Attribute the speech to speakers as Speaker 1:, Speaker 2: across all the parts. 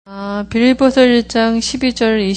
Speaker 1: 빌립보서 1장 12절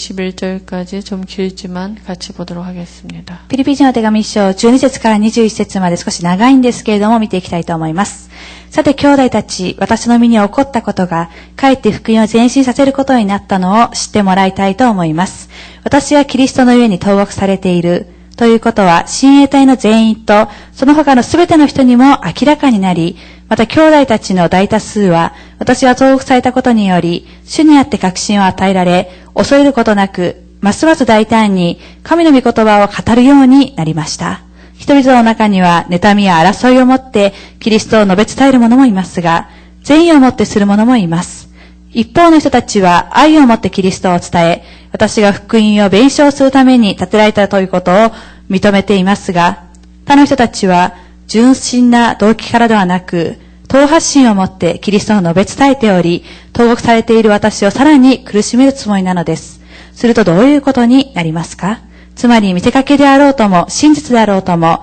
Speaker 1: 21절까지 좀 길지만 같이 보도록 하겠습니다.
Speaker 2: ピリピ人の手紙1章12節から21節まで少し長いんですけれども見ていきたいと思います。さて兄弟たち、私の身に起こったことが、かえって福音を前進させることになったのを知ってもらいたいと思います。私はキリストの上に投獄されている。ということは、親衛隊の全員と、その他のすべての人にも明らかになり、また兄弟たちの大多数は、私が投獄されたことにより、主にあって確信を与えられ、恐れることなく、ますます大胆に神の御言葉を語るようになりました。人々の中には、妬みや争いをもって、キリストを述べ伝える者もいますが、善意をもってする者もいます。一方の人たちは愛をもってキリストを伝え、私が福音を弁償するために立てられたということを認めていますが、他の人たちは純真な動機からではなく、党発心をもってキリストを述べ伝えており、投獄されている私をさらに苦しめるつもりなのです。するとどういうことになりますか？つまり見せかけであろうとも、真実であろうとも、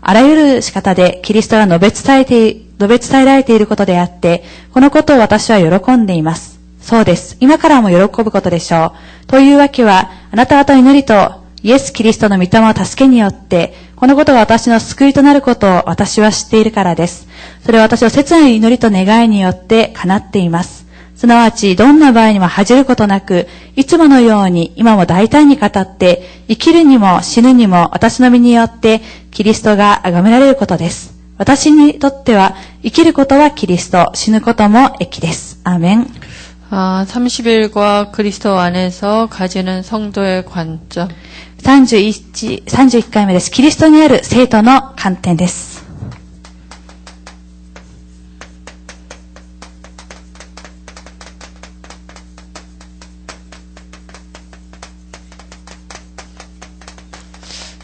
Speaker 2: あらゆる仕方でキリストが述べ伝えられていることであって、このことを私は喜んでいます。そうです。今からも喜ぶことでしょう。というわけは、あなた方の祈りとイエス・キリストの御霊の助けによって、このことが私の救いとなることを私は知っているからです。それは私の切な祈りと願いによって叶っています。すなわち、どんな場合にも恥じることなく、いつものように今も大胆に語って、生きるにも死ぬにも私の身によって、キリストが崇められることです。私にとっては、生きることはキリスト、死ぬことも益です。アーメン。
Speaker 1: 30일과 그리스도 안에서 가지는 성도의 관점.
Speaker 2: 31回目です。キリストにある生徒の観点です。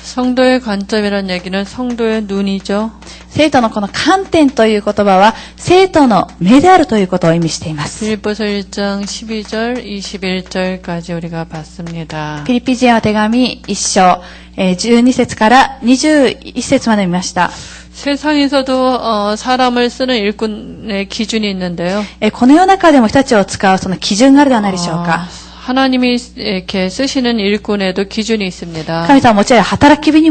Speaker 1: 성도의 관점이라는 얘기는 성도의 눈이죠.
Speaker 2: 生徒のこの観点という言葉は生徒の目であるということを意味しています。
Speaker 1: 빌립보서 1장 12절 21절까지 우리가 봤습니다.
Speaker 2: ピリピ人の手紙1章12節から21節まで見ました。
Speaker 1: 세상에서도 사람을 쓰는 일꾼의 기준이 있는데요.
Speaker 2: この世の中でも人たちを使うその基準があるではないでしょうか。
Speaker 1: 하나님이 이렇게 쓰시는 일꾼에도 기준이 있습니다.
Speaker 2: 神様はもちろん働き人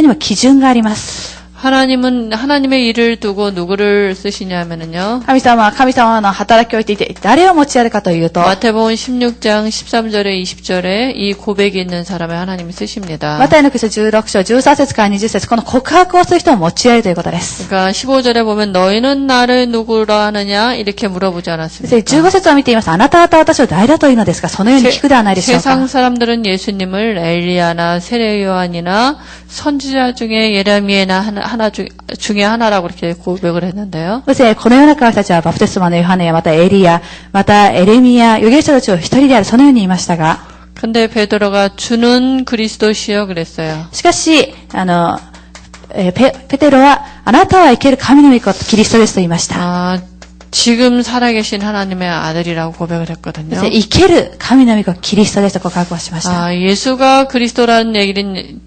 Speaker 2: にも基準があります。
Speaker 1: 하나님은 하나님의 일을 두고 누구를 쓰시냐면은요.
Speaker 2: 神様は神様の働きを置いていて誰を用いるかというと
Speaker 1: 마태복음 16장 13절에 20절에 이 고백이 있는 사람을 하나님이 쓰십니다.
Speaker 2: マタイの記事16章13節から20節この告白をする人を用いるということです。
Speaker 1: 그러니까 15절에 보면 너희는 나를 누구라 하느냐 이렇게 물어보지 않았습니까?
Speaker 2: 15節を見ています。あなた方は私を誰だというのですか。そのように聞くではないでしょうか。
Speaker 1: 세상 사람들은 예수님을 엘리야나 세례 요한이나 선지자 중에 예레미야나 하나 중에 하나라고 이렇게 고백을 했는데요.
Speaker 2: この世の中の人たちはバプテスマのヨハネやまたエリヤ、またエレミヤ、預言者たちを一人であるそのように言いましたが、
Speaker 1: 근데 베드로가 주는 그리스도시여 그랬어요.
Speaker 2: しかしペテロはあなたは生ける神の御子キリストですと言いました。
Speaker 1: 지금 살아계신 하나님의 아들이라고 고백을 했거든요.
Speaker 2: 生ける神の御子キリストですと告白をしました。
Speaker 1: 예수가 그리스도라는 얘기는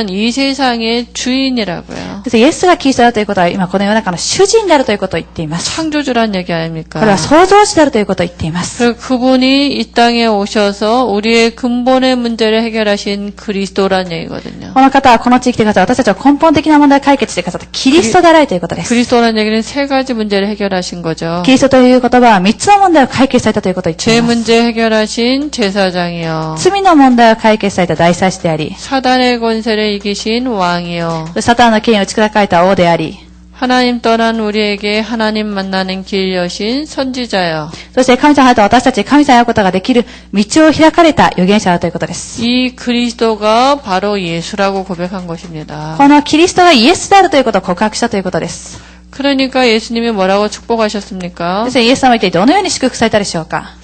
Speaker 1: 이 세상의 주인이라고요.
Speaker 2: イエスがキリストだということは今この世の中の主人であるということを言っています。
Speaker 1: 창조주라는 얘기 아닙니까?
Speaker 2: これは創造主であるということを言っています。
Speaker 1: 그리고 그분이 이 땅에 오셔서 우리의 근본의 문제를 해결하신 그리스도라는 얘기거든요.
Speaker 2: この方はこの地域で私たちは根本的な問題を解決してくださったキリストであられるということです。
Speaker 1: 그리스도라는 얘기는 세 가지 문제를 해결하신 거죠.
Speaker 2: キリストという言葉は3つの問題を解決されたということを言ってい
Speaker 1: 죄
Speaker 2: ます。
Speaker 1: 문제 해결하신 제사장이요.
Speaker 2: 罪の問題を解決された大祭司であり、
Speaker 1: 사단의 권세를 이기신 왕이요.
Speaker 2: サタンの権威を打ち砕かれた王であり、
Speaker 1: 하나님 떠난 우리에게 하나님 만나는 길 여신 선지자요.
Speaker 2: そして神様と私たち神様に会うことができる道を開かれた預言者だということです。
Speaker 1: 이 그리스도가 바로 예수라고 고백한 것입니다.
Speaker 2: このキリストがイエスであるということを告白したということです。
Speaker 1: 그러니까 예수님이 뭐라고 축복하셨습니까?
Speaker 2: そしてイエス様は一体どのように祝福されたでしょうか。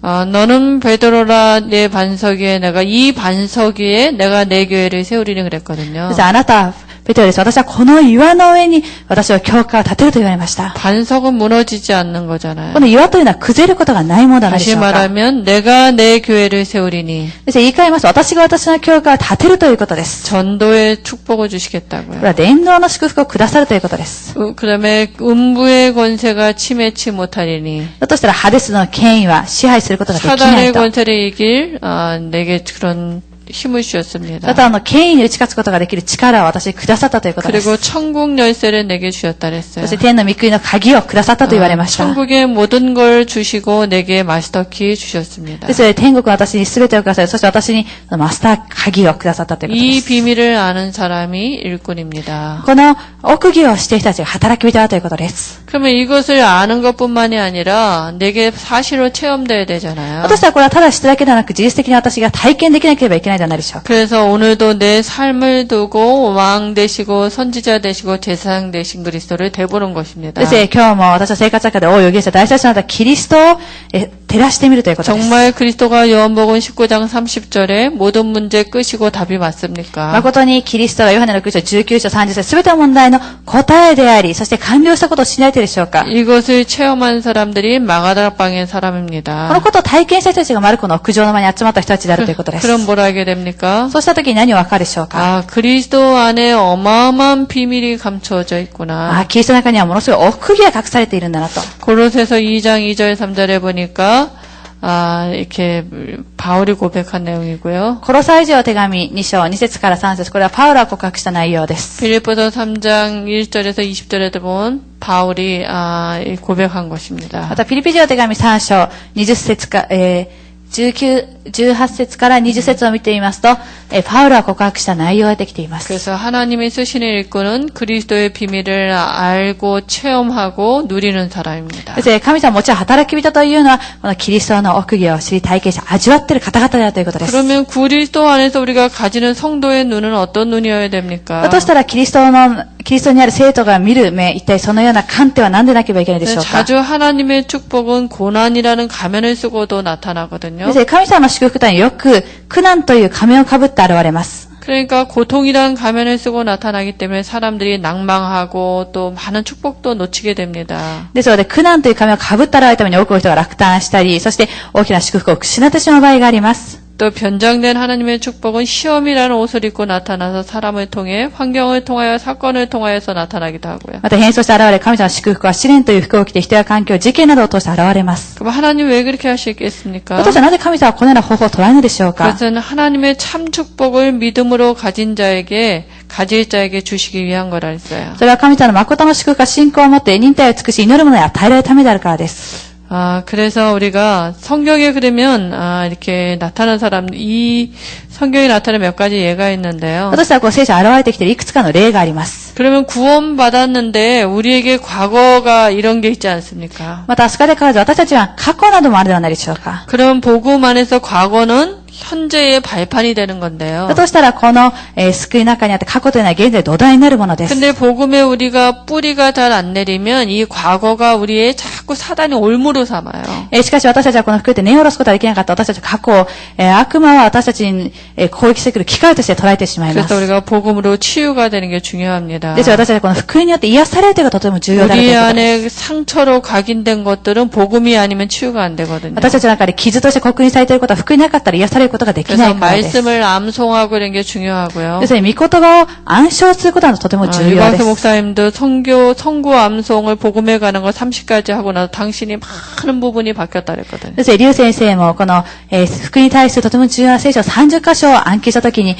Speaker 1: 너는 베드로라 내 반석 위에 이 반석 위에 내가 내 교회를 세우리니 그랬거든요.
Speaker 2: そしてあなたはペテロです。私はこの岩の上に私は教会を建てると言われました。
Speaker 1: 반석은 무너지지 않는 거잖아요.
Speaker 2: この岩というのは崩れることがないものなのでし
Speaker 1: 다시
Speaker 2: ょうか。
Speaker 1: 말하면 내가 내 교회를 세우리니
Speaker 2: です言い換えますと、私が私の教会を建てるということです。
Speaker 1: 전도의 축복을
Speaker 2: これ
Speaker 1: 주시겠다고요.
Speaker 2: は伝道の祝福をくださるということです。
Speaker 1: 그다음에 음부의 권세가 침해치 못하리니
Speaker 2: だとしたらハデスの権威は支配することができない
Speaker 1: 사단의
Speaker 2: と。
Speaker 1: 권세를 이길 내게 그런 힘을 주셨습니다.
Speaker 2: サタンの権威に打ち勝つことができる力を私にくださったということです。
Speaker 1: 그리고 천국 열쇠를 내게 주셨다
Speaker 2: そ
Speaker 1: 그랬어요.
Speaker 2: して天の御国の鍵をくださったと言われました。
Speaker 1: 천국의 모든 걸 주시고 내게 마스터키 주셨습니다.
Speaker 2: ですので天国は私に全てをください。そして私にマスター鍵をくださったということで
Speaker 1: 이
Speaker 2: す。
Speaker 1: 비밀을 아는 사람이 일꾼입니다.
Speaker 2: この奥義をしている人たちが働き人だということです。
Speaker 1: 그러면 이것을 아는 것뿐만이 아니라 내게 사실로 체험돼야 되잖아요.
Speaker 2: 私はこれはただ知っただけではなく、事実的に私が体験できなければいけないではないでしょうか。
Speaker 1: 그래서 오늘도 내 삶을 두고 왕 되시고 선지자 되시고 제사장 되신 그리스도를 되보는 것입니다.
Speaker 2: ですので今日も私は生活の中で、お預言者大祭司なったキリストを照らしてみるということです。
Speaker 1: 정말 그리스도가 요한복음 19장 30절에 모든 문제 끄시고 답이 맞습니까?
Speaker 2: 誠にキリストがヨハネの6章19章30節すべての問題の答えであり、そして完了したことを信じられているでしょうか。
Speaker 1: 이것을 체험한 사람들이 마가다락방의
Speaker 2: こ
Speaker 1: 사람입니다.
Speaker 2: のことを体験した人たちがマルコの屋上の間に集まった人たちであるということです。
Speaker 1: 그럼 뭘 알게 됩니까?
Speaker 2: そうした時に何をわかるでしょうか。
Speaker 1: 아, 그리스도 안에 어마어마한 비밀이 감춰져 있구나.
Speaker 2: キリストの中にはものすごい奥義が隠されているんだなと。
Speaker 1: 고로새서 2장 2절 3절에 보니까 이렇게 바울이 고백한 내용이고요.
Speaker 2: コロサイ人の手紙2章2節から3節、これはパウロが告白した内容です。
Speaker 1: 빌립보서 3장 1절에서 20절에 보면 바울이 고백한 것입니다.
Speaker 2: またピリピ人の手紙3章20節か、18節から20節を見てみますと、パウロは告白した内容ができています。
Speaker 1: 그래서 하나님이 쓰시는 일꾼은 그리스도의 비밀을 알고 체험하고 누리는 사람입니다.
Speaker 2: ですので神様もちろん働き人というのは、このキリストの奥義を知り体験し味わっている方々であるということです。
Speaker 1: 그러면 그리스도 안에서 우리가 가지는 성도의 눈은 어떤 눈이어야 됩니까?
Speaker 2: だとしたらキリストにある生徒が見る目、一体そのような観点は何でなければいけないでしょうか。
Speaker 1: 자주 하나님의 축복은 고난이라는 가면을 쓰고도 나타나거든요.
Speaker 2: ですので神様の祝福というのはよく苦難という仮面をかぶって現れます。
Speaker 1: 그러니까 고통이란 가면을 쓰고 나타나기 때문에 사람들이 낭망하고 또 많은 축복도 놓치게 됩니다.
Speaker 2: ですので苦難という仮面をかぶって現れるために多くの人が落胆したり、そして大きな祝福を失ってしまう場合があります。
Speaker 1: 또 변장된 하나님의 축복은 시험이라는 옷을 입고 나타나서 사람을 통해 환경을 통하여 사건을 통하여서 나타나기도 하고요.
Speaker 2: また変装して現れ、神様の祝福は試練という服を着て人や環境、事件などを通して現れます。
Speaker 1: 그럼 하나님 왜 그렇게 하시겠습니까?
Speaker 2: 私はなぜ神様はこのような方法を捉えるのでしょうか。
Speaker 1: 그것은 하나님의 참 축복을 믿음으로 가질 자에게 주시기 위한 거라 했어요.
Speaker 2: それは神様の誠の祝福が信仰を持って忍耐を尽くし祈る者に与えられるためであるからです。
Speaker 1: 그래서 우리가 성경에 그러면 이렇게 나타난 사람, 이 성경에 나타난 몇 가지 예가 있는데요.
Speaker 2: 私はこう聖書に現れてきているいくつかの例があります。
Speaker 1: 그러면 구원받았는데 우리에게 과거가 이런 게 있지 않습니까?
Speaker 2: また、救われからず私たちは過去などもあるではないでしょうか。
Speaker 1: 그럼 복음 안에서 과거는 현재의 발판이 되는 건데요.
Speaker 2: だとしたら、この、救いの中にあって過去というのは現在土台になるものです。
Speaker 1: 근데 복음에 우리가 뿌리가 잘 안 내리면 이 과거가 우리의 자꾸 사단이 올무로 삼아요.
Speaker 2: しかし私たちはこの福音で根を下ろすことができなかった私たちの過去を、悪魔は私たちに、攻撃してくる機会として捉えてしまいます。
Speaker 1: 그래서 우리가 복음으로 치유가 되는 게 중요합니다.
Speaker 2: ですから私たちはこの福音によって癒されるというのがとても重要であると
Speaker 1: 우리
Speaker 2: いうことです。
Speaker 1: 안에 상처로 각인된 것들은 복음이 아니면 치유가 안 되거든요.
Speaker 2: 私たちの中で傷として刻印されていることは福音になかったら癒されることができない
Speaker 1: 그래서
Speaker 2: からです。
Speaker 1: 말씀을 암송하고 이런 게 중요하고요.
Speaker 2: ですので、御言葉を暗唱することはとても重要で
Speaker 1: 유광수
Speaker 2: す。
Speaker 1: 목사님도 성구 암송을 복음에 가는 거 30까지 하고 나서 당신이 많은 부분이 바뀌었다 그랬거든요.
Speaker 2: ですので、劉先生もこの、福音に対するとても重要な聖書30箇所を暗記したときに、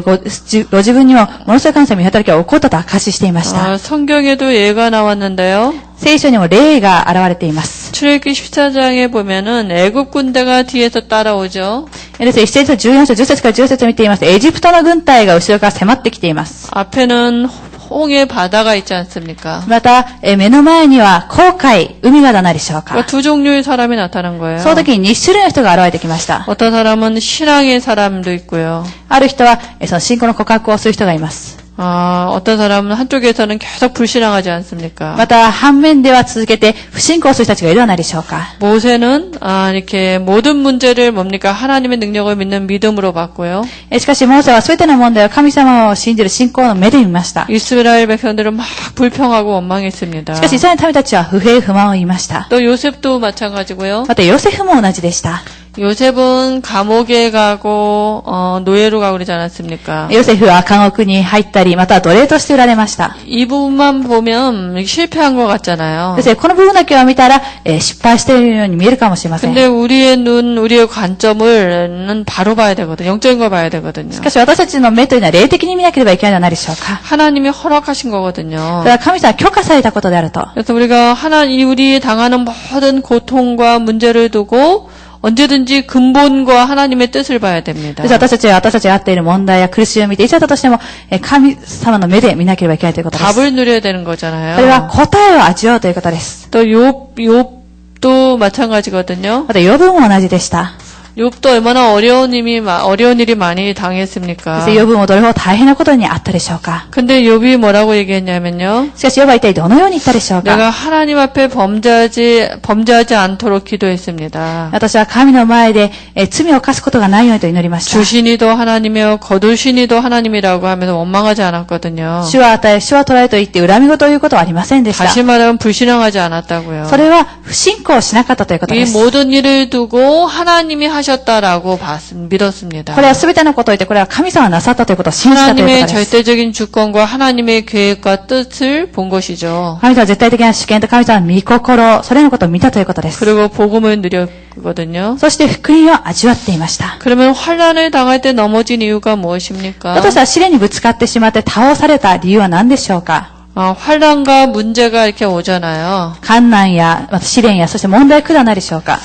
Speaker 2: ご自分にもものすごい神様の働きが起こったと証ししていました。
Speaker 1: 성경에도 예가 나왔는데요.
Speaker 2: 聖書にも例が現れています。
Speaker 1: 출애굽기 14장에 보면은 애굽 군대가 뒤에서 따라오죠.
Speaker 2: ですので、1節14章、10節から10節を見ています。エジプトの軍隊が後ろから迫ってきています。
Speaker 1: 앞에는 홍해 바다가 있지 않습니까?
Speaker 2: また、目の前には紅海、海がないでしょうか。
Speaker 1: 두 종류의 사람이 나타난 거예요.
Speaker 2: その時に2種類の人が現れてきました。
Speaker 1: 어떤 사람은 신앙의 사람도 있고요.
Speaker 2: ある人は、その信仰の告白をする人がいます。
Speaker 1: 어떤 사람은 한쪽에서는 계속 불신앙하지 않습니까?
Speaker 2: また、反面では続けて不信仰する人たちがいるではないでしょうか。
Speaker 1: 모세는 이렇게 모든 문제를 뭡니까? 하나님의 능력을 믿는 믿음으로 봤고요.
Speaker 2: しかし、モーセは全ての問題を神様を信じる信仰の目で見ました。
Speaker 1: 이스라엘 백성들은 막 불평하고 원망했습니다.
Speaker 2: しかし、イスラエルの民たちは不平不満を言いました。
Speaker 1: 또 요셉도 마찬가지고요.
Speaker 2: また、ヨセフも同じでした。
Speaker 1: 요셉은 감옥에 가고 노예로 가고 그러지 않았습니까?
Speaker 2: ヨセフは監獄に入ったり、また奴隷として売られました。
Speaker 1: 이 부분만 보면 실패한 것 같잖아요.
Speaker 2: ですね、この部分だけを見たら、失敗しているように見えるかもしれません。
Speaker 1: 근데 우리의 눈, 우리의 관점을 바로 봐야 되거든요. 영적인 거 봐야 되거든요.
Speaker 2: しかし私たちの目というのは霊的に見なければいけないのではないでしょうか。
Speaker 1: 하나님이 허락하신 거거든요.
Speaker 2: それは神様が許可されたことであると。
Speaker 1: 그래서 우리가 우리 당하는 모든 고통과 문제를 두고 언제든지 근본과 하나님의 뜻을 봐야 됩니다.
Speaker 2: です私たちは私たちがあっている問題や苦しみを見て、いつだったとしても、神様の目で見なければいけないということです。
Speaker 1: 답을 누려야 되는
Speaker 2: それは
Speaker 1: 거잖아요.
Speaker 2: 答えを味わうということです。
Speaker 1: 또 욥도 마찬가지거든요.
Speaker 2: また、ヨブも同じでした。
Speaker 1: 욥도 얼마나 어려운 일이 많이
Speaker 2: そ
Speaker 1: 당했습니까?
Speaker 2: して、ヨブもどれほど大変なことにあったでしょうか。
Speaker 1: 근데 욥이 뭐라고 얘기했냐면요.
Speaker 2: しかし、ヨブは一体どのように言ったでしょうか。
Speaker 1: 내가 하나님 앞에 범죄하지 않도록 기도했습니다.
Speaker 2: 私は神の前で罪を犯すことがないようにと祈りました。
Speaker 1: 주신이도 하나님이요 거두신이도 하나님이라고 하면서 원망하지 않았거든요.
Speaker 2: 主は与え、主は捉えと言って恨み事を言うことはありませんでした。
Speaker 1: 다시 말하면 불신앙하지 않았다고요.
Speaker 2: それは不信仰しなかったということ
Speaker 1: 이
Speaker 2: です。
Speaker 1: 모든 일을 두고 하나님이 하셨다라고 믿었습니다.
Speaker 2: これは全てのことを言って、これは神様がなさったということを信じたというこ
Speaker 1: 하나님의
Speaker 2: とです。
Speaker 1: 절대적인 주권과 하나님의 계획과 뜻을 본 것이죠.
Speaker 2: 神様は絶対的な主権と神様の御心、それのことを見たということです。
Speaker 1: 그리고 복음을 누렸거든요.
Speaker 2: そして福音を味わっていました。
Speaker 1: 그러면 환란을 당할 때 넘어진 이유가 무엇입니까?
Speaker 2: だとしたら試練にぶつかってしまって倒された理由は何でしょうか。
Speaker 1: 환란과 문제가 이렇게 오잖아요.
Speaker 2: 困難や、また試練や、そして問題苦ではないでしょうか。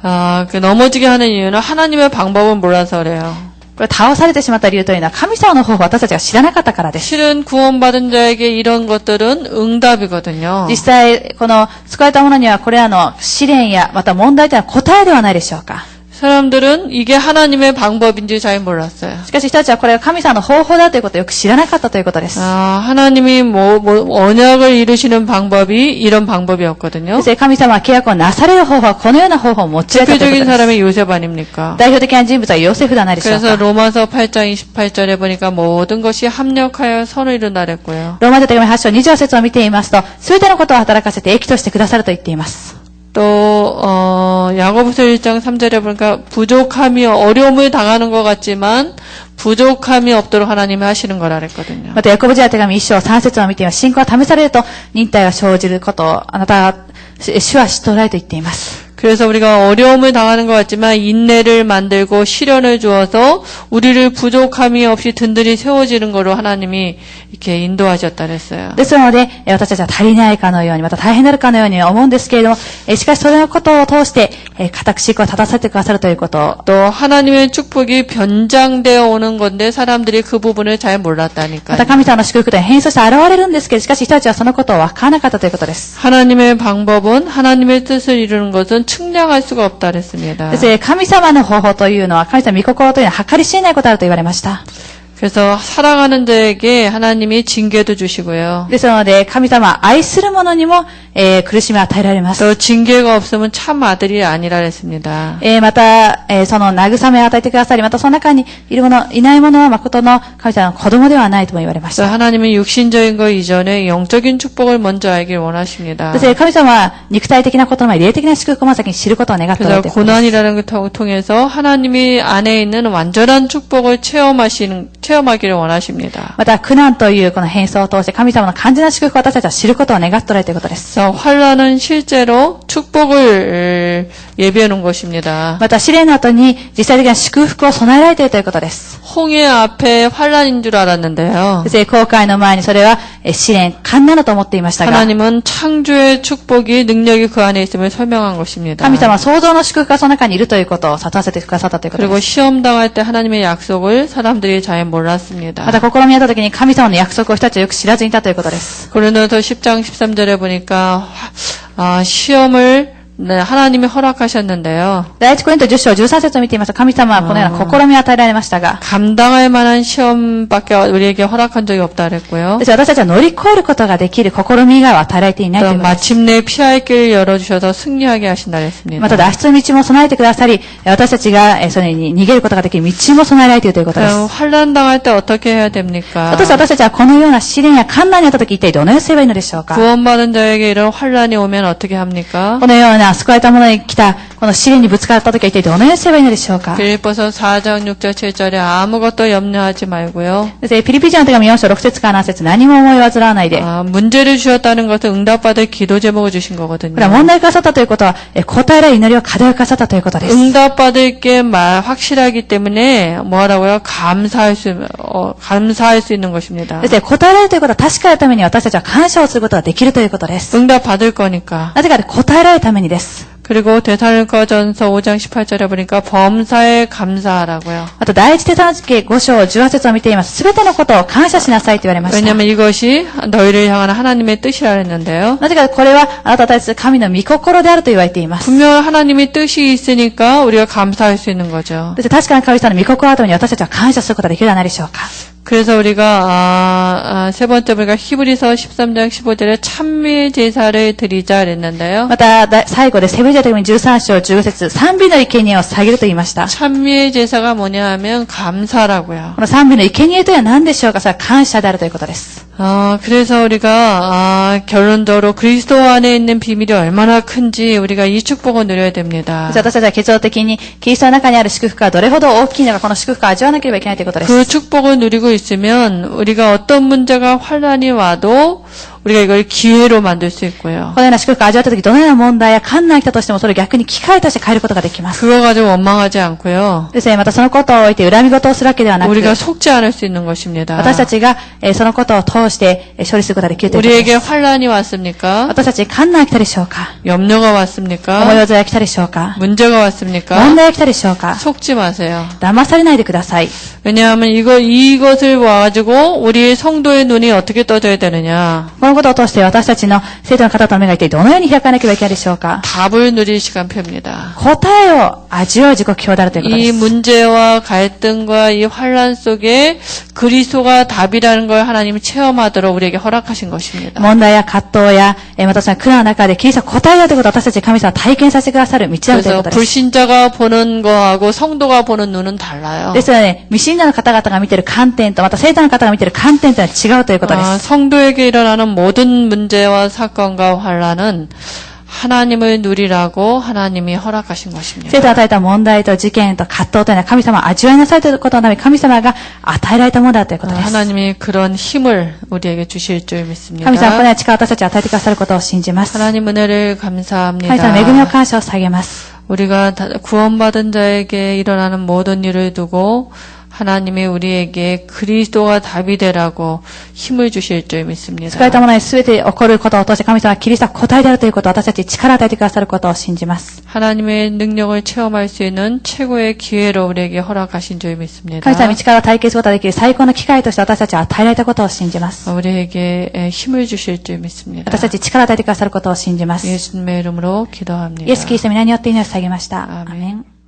Speaker 1: 넘어지게 하는 이유는 하나님의 방법을 몰라서 그래요.
Speaker 2: これ倒されてしまった理由というのは神様の方法を私たちが知らなかったからです。
Speaker 1: 실은 구원받은 자에게 이런 것들은 응답이거든요.
Speaker 2: 実際、この救われた者にはこれらの試練や、また問題というのは答えではないでしょうか。
Speaker 1: 사람들은 이게 하나님의 방법인지 잘 몰랐어요.
Speaker 2: しかし人たちはこれが神様の方法だということをよく知らなかったということです。
Speaker 1: 하나님이 언약을 이루시는 방법이 이런 방법이었거든요.
Speaker 2: そして神様は契約をなされる方法はこのような方法を用いたということ
Speaker 1: 대표적인
Speaker 2: です。
Speaker 1: 사람이 요셉 아닙니까?
Speaker 2: 代表的な人物はヨセフではないでしょう
Speaker 1: 그래서
Speaker 2: か。
Speaker 1: 로마서 8장 28절에 보니까 모든 것이 합력하여 선을 이룬다 그랬고요.
Speaker 2: ローマ人手紙8章28節を見ていますと、すべてのことを働かせて益としてくださると言っています。
Speaker 1: 또 야고보서 1장 3절에 보니까 부족함이 어려움을 당하는 것 같지만 부족함이 없도록 하나님이 하시는 거라 그랬거든요.
Speaker 2: また、ヤコブ人への手紙1章3節を見ています。信仰は試されると忍耐が生じることを、あなたは、主は知っておられると言っています。
Speaker 1: 그래서 우리가 어려움을 당하는 것 같지만 인내를 만들고 시련을 주어서 우리를 부족함이 없이 든든히 세워지는 거로 하나님이 이렇게 인도하셨다 그랬어요.
Speaker 2: ですので、私たちは足りないかのように、また大変になるかのように思うんですけれども、しかしそれのことを通して、固く信仰を立たせてくださるということ。
Speaker 1: 또 하나님의 축복이 변장되어 오는 건데 사람들이 그 부분을 잘
Speaker 2: ま
Speaker 1: 몰랐다니까요.
Speaker 2: た神様の祝福というのは変装して現れるんですけど、しかし人たちはそのことを分からなかったということです。
Speaker 1: 하나님의 방법은 하나님의 뜻을 이루는 것은 측량할 수가 없다 그랬습니다.
Speaker 2: です。神様の方法というのは、神様の御心というのは計り知れないことあると言われました。
Speaker 1: 그래서 살아가는 자에게 하나님이 징계도 주시고요.
Speaker 2: ですので、神様は愛する者にも、苦しみを与えられます。
Speaker 1: 또 징계가 없으면 참 아들이 아니라 그랬습니다.
Speaker 2: また、その慰めを与えてくださり、またその中にいる者、いない者は誠の神様の子供ではないとも言われまし
Speaker 1: 그래서
Speaker 2: た。
Speaker 1: 하나님은 육신적인 것 이전에 영적인 축복을 먼저 알길 원하십니다.
Speaker 2: です。神様は肉体的なことの前に霊的な祝福を先に知ることを願っておられ
Speaker 1: 그래서
Speaker 2: ていることです。
Speaker 1: 고난이라는 걸 통해서 하나님이 안에 있는 완전한 축복을 체험하기를 원하십니다.
Speaker 2: また、苦難というこの変装を通して神様の完全な祝福を私たちは知ることを願っておられていることです。
Speaker 1: 그래서 환란은 실제로 축복을 예비해 놓은 것입니다.
Speaker 2: また、試練の後に実際的な祝福を備えられているということです。
Speaker 1: 홍해 앞에 환란인 줄 알았는데요.
Speaker 2: です。航海の前にそれは試練、困難だと思っていましたが、
Speaker 1: 하나님은 창조의 축복이 능력이 그 안에 있음을 설명한 것입니다.
Speaker 2: 神様は創造の祝福がその中にいるということを悟らせてくださったということで
Speaker 1: 그리고
Speaker 2: す。
Speaker 1: 시험 당할 때 하나님의 약속을 사람들이 잘 몰랐습니다.
Speaker 2: また、試み合った時に神様の約束を人たちはよく知らずにいたということです。
Speaker 1: 고린도서 10장 13절에 보니까 시험을 네, 하나님이 허락하셨는데요.
Speaker 2: 第一コリント10章13節を見ていますと、神様はこのような試みを与えられましたが、
Speaker 1: 감당할 만한 시험밖에 우리에게 허락한 적이 없다 그랬고요.
Speaker 2: 私たちは乗り越えることができる試み以外は与えられていないということです。
Speaker 1: 마침내 피할 길을 열어주셔서 승리하게 하신다 그랬습니다.
Speaker 2: また脱出の道も備えてくださり、私たちがそれに逃げることができる道も備えられているということです。
Speaker 1: 환난 당할 때 어떻게 해야 됩니까?
Speaker 2: 私たちはこのような試練や困難にあったとき一体どのようにすればいいのでしょうか。
Speaker 1: 구원받은 자에게 이런 환난이 오면 어떻게 합니까?
Speaker 2: このような救われた者に来たこの試練にぶつかったときは一体どのようにすればいいのでしょうか。
Speaker 1: 빌립보서 4장 6절 7절에 아무것도 염려하지 말고요.
Speaker 2: ピリピ人の手紙4章6節から7節、何も思い煩わないで。
Speaker 1: 문제를 주셨다는 것은 응답받을 기도 제목을 주신
Speaker 2: こ
Speaker 1: 거거든요.
Speaker 2: れは問題をくださったということは、答えられる祈りを課題をくださったということです。
Speaker 1: 응답받을 게 확실하기 때문에 뭐라고요? 감사할 수 있는 것입니다.
Speaker 2: 答えられるということは確かなために私たちは感謝をすることができるということです。
Speaker 1: 응답받을 거니까.
Speaker 2: なぜか答えられるためにです。
Speaker 1: 그리고 데살로니가전서 5장 18절에 보니까 범사에 감사하라고요.
Speaker 2: あと第一テサロニケ5章18節を見ています。すべてのことを感謝しなさいと言われました。
Speaker 1: 왜냐하면 이것이 너희를 향한 하나님의 뜻이라 했는데요.
Speaker 2: なぜかこれはあなたたち神の御心であると言われています。
Speaker 1: 분명 하나님의 뜻이 있으니까 우리가 감사할 수 있는 거죠.
Speaker 2: 確かに神様の御心のために私たちは感謝することができるのではないでしょうか。
Speaker 1: 그래서 우리가 세 번째 우리가 히브리서 13장 15절에 찬미의 제사를 드리자 그랬는데요.
Speaker 2: また最後でセベジャ手紙13章15節、賛美の生贄を捧げると言いました。
Speaker 1: 찬미의 제사가 뭐냐 하면 감사라고요.
Speaker 2: この賛美の生贄というのは何でしょうか。それは感謝であるということです。
Speaker 1: 그래서 우리가 결론적으로 그리스도 안에 있는 비밀이 얼마나 큰지 우리가 이 축복을 누려야 됩니다.
Speaker 2: 私たちは結論的にキリストの中にある祝福がどれほど大きいのか、この祝福を味わわなければいけないということです。
Speaker 1: 그 축복을 누리고 있으면 우리가 어떤 문제가 환난이 와도 우리가 이걸 기회로 만들 수 있고요.
Speaker 2: このような祝福を味わったとき、どのような問題や困難が来たとしても、それを逆に機会として変えることができます。
Speaker 1: 그거 가지고 원망하지 않고요.
Speaker 2: ですね、またそのことを置いて恨み事をするわけではなく、
Speaker 1: 우리가 속지 않을 수 있는 것입니다.
Speaker 2: 私たちがそのことを通して処理することができるということです。
Speaker 1: 우리에게 환난이 왔습니까?
Speaker 2: 私たちに困難が来たでしょうか。
Speaker 1: 염려가 왔습니까?
Speaker 2: 思い煩いが来たでしょうか。
Speaker 1: 문제가 왔습니까?
Speaker 2: 問題が来たでしょうか。
Speaker 1: 속지 마세요.
Speaker 2: 騙されないでください。
Speaker 1: 왜냐하면 이것을 와가지고 우리의 성도의 눈이 어떻게 떠져야 되느냐?
Speaker 2: このことを通して私たちの生徒の方の目が一体どのように開かなければいけないでしょうか。
Speaker 1: 답을 누릴 시간표입니다.
Speaker 2: 答えを味わう時刻表であるということで
Speaker 1: 이
Speaker 2: す。
Speaker 1: 문제와 갈등과 이 환란 속에 그리스도가 답이라는 걸 하나님이 체험하도록 우리에게 허락하신 것입니다.
Speaker 2: 問題や葛藤や、またその苦難の中でキリストは答えだということを私たち神様は体験させてくださる道であるというこ
Speaker 1: 그래서
Speaker 2: とです。
Speaker 1: 불신자가 보는 거하고 성도가 보는 눈은 달라요.
Speaker 2: ですので、ね、未信者の方々が見ている観点と、また生徒の方が見ている観点というのは違うということです。
Speaker 1: 성도에게 일어나는 모든 문제와 사건과 환란은 하나님을 누리라고 하나님이 허락하신 것입니다.
Speaker 2: 生徒が与えた問題と事件と葛藤というのは神様は味わいなさいということのために神様が与えられたものだということです。
Speaker 1: 하나님이 그런 힘을 우리에게 주실 줄 믿습니다.
Speaker 2: 神様はこのような力を私たちに与えてくださることを信じます。
Speaker 1: 하나님 은혜를 감사합니다.
Speaker 2: 神様の恵みを感謝を捧げます。
Speaker 1: 우리가 구원받은 자에게 일어나는 모든 일을 두고 하나님이 우리에게 그리스도가 답이 되라고 힘을 주실 줄 믿습니다.
Speaker 2: 救われたものに全て起こることを通して神様はキリストは答えであるということを私たちに力を与えてくださることを信じます。
Speaker 1: 하나님의 능력을 체험할 수 있는 최고의 기회로 우리에게 허락하신 줄 믿습니다.
Speaker 2: 神様に力を体験することができる最高の機会として私たちは与えられたことを信じます。
Speaker 1: 우리에게 힘을 주실 줄 믿습니다.
Speaker 2: 私たちに力を与えてくださることを信じます。
Speaker 1: 예수님의 이름으로 기도합니다.
Speaker 2: イエス・キリストの皆によって祈りを捧げました。
Speaker 1: アーメン
Speaker 2: アーメン。